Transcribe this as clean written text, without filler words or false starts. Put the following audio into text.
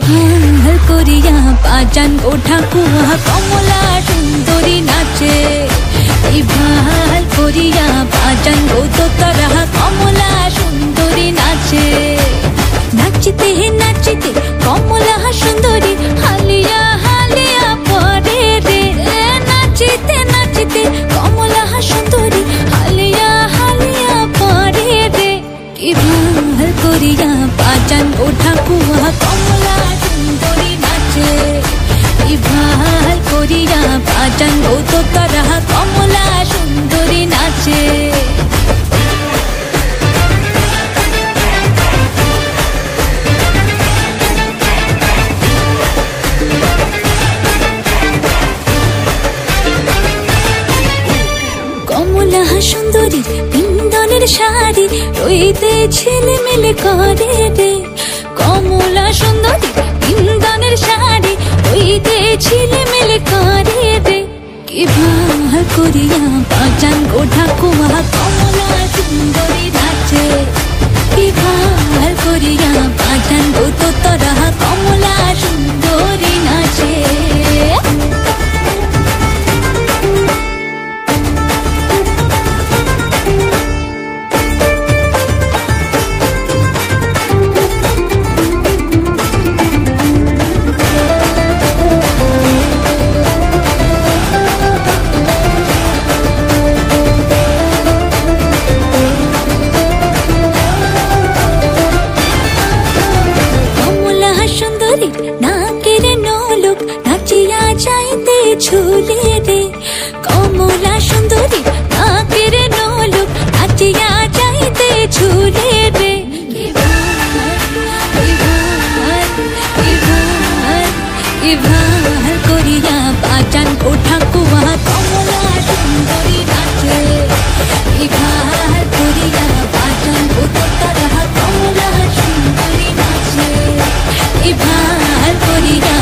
ভাল করিয়া বাজান গো ঠাকুয়া কমলা সুন্দরী নাচে। ভাল করিয়া বাজান গো তোতারা কমলা সুন্দরী নাচে। নাচিতে নাচিতে কমলা সুন্দরী হালিয়া হালিয়া পরে রে। নাচিতে নাচিতে কমলা সুন্দরী হালিয়া হালিয়া পরে রে। কি ভাল করিয়া বাজান গো ঠাকুয়া কমলা সুন্দরী নাচে। ভাল করিয়া বাজান গো তোতারা কমলা সুন্দরী নাচে। কমলা সুন্দরীর পিন্দনের শাড়ি রইতে ঝিলমিল করে রে। কমলা সুন্দরীর পিন্দনের শাড়ি রইতে ঝিলমিল করে রে। কি ভাল করিয়া বাজান গো ঠাকুয়া কমলা সুন্দরী নাচে। কি ভাল করিয়া বাজান গো তোতারা কমলা সুন্দরী নাচে। নাকের নলক নাচিয়া যাইতে ঝুলে রে। কমলা সুন্দরী নাকের নলক নাচিয়া যাইতে ঝুলে রে। ভাল করিয়া বাজান গো ঠাকুয়া কমলা সুন্দরী নাচে। ভাল করিয়া বাজান গো তোতারা কমলা সুন্দরী নাচে। ভাল করিয়া